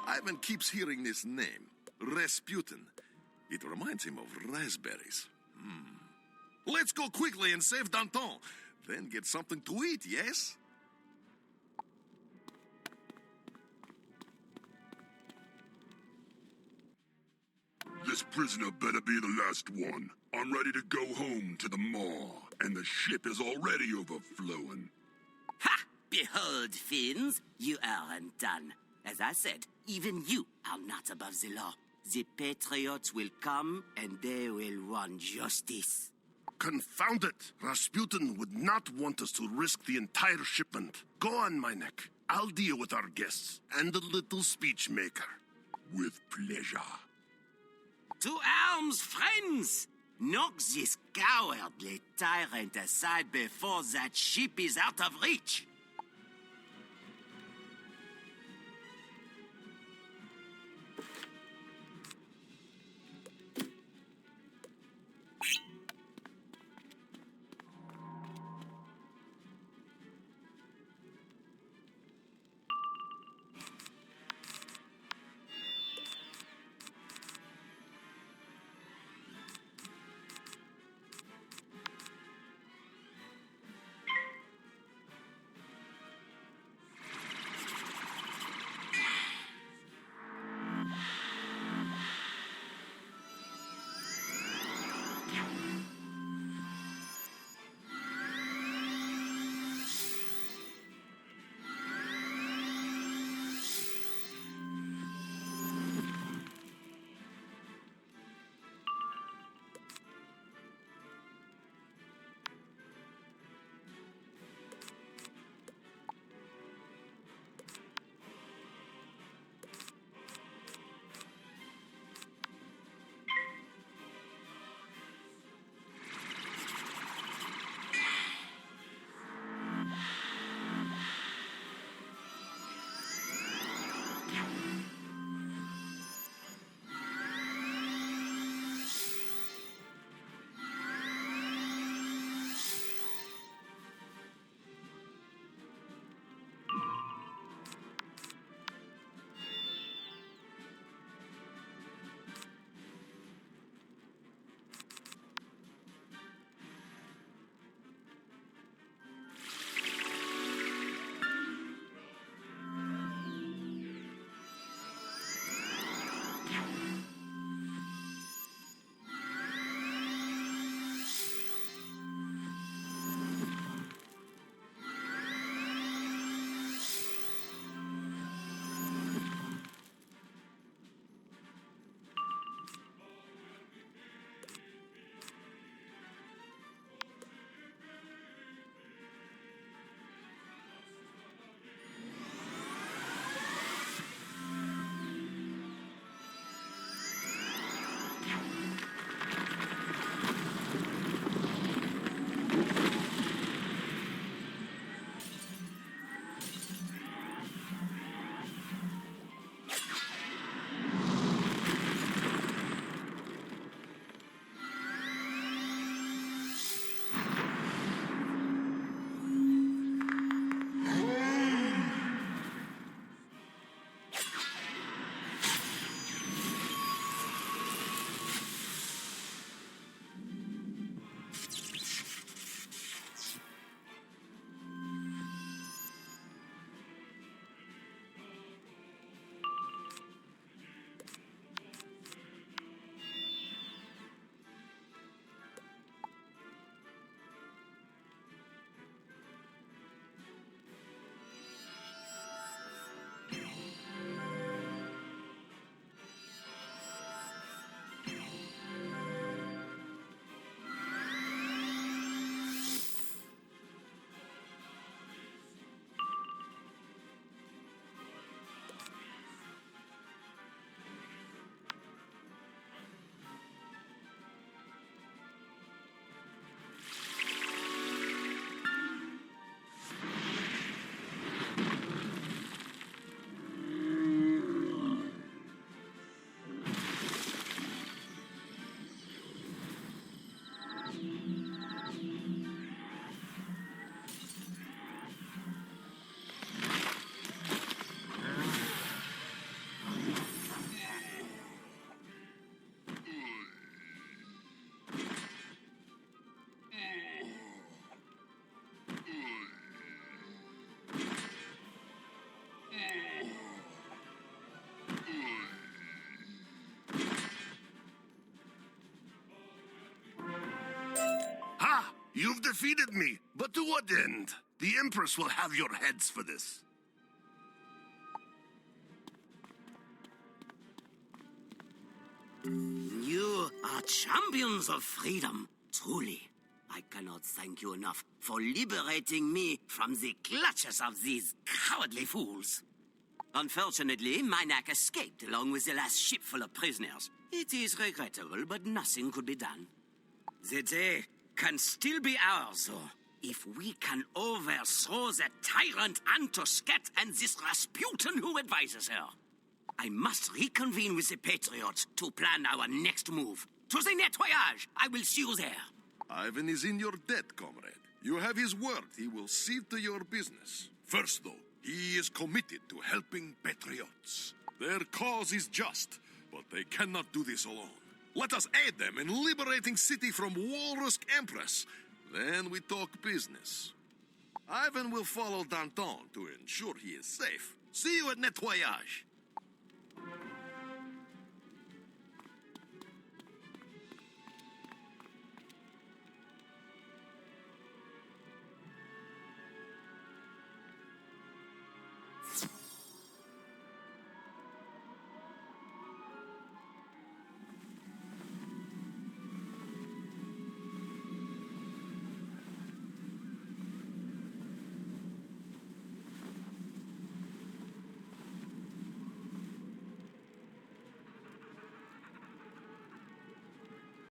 Ivan keeps hearing this name, Rasputin. It reminds him of raspberries. Let's go quickly and save Danton, then get something to eat, yes? This prisoner better be the last one. I'm ready to go home to the maw, and the ship is already overflowing. Ha! Behold, fiends, you are undone. As I said, even you are not above the law. The patriots will come, and they will want justice. Confound it! Rasputin would not want us to risk the entire shipment. Go on, my neck. I'll deal with our guests and the little speech maker. With pleasure. To arms, friends! Knock this cowardly tyrant aside before that ship is out of reach. You've defeated me, but to what end? The Empress will have your heads for this. You are champions of freedom, truly. I cannot thank you enough for liberating me from the clutches of these cowardly fools. Unfortunately, my knack escaped along with the last ship full of prisoners. It is regrettable, but nothing could be done. The day can still be ours, though, if we can overthrow the tyrant Antosket and this Rasputin who advises her. I must reconvene with the Patriots to plan our next move. To the nettoyage! I will see you there. Ivan is in your debt, comrade. You have his word. He will see to your business. First, though, he is committed to helping patriots. Their cause is just, but they cannot do this alone. Let us aid them in liberating city from Walrus Empress. Then we talk business. Ivan will follow Danton to ensure he is safe. See you at nettoyage.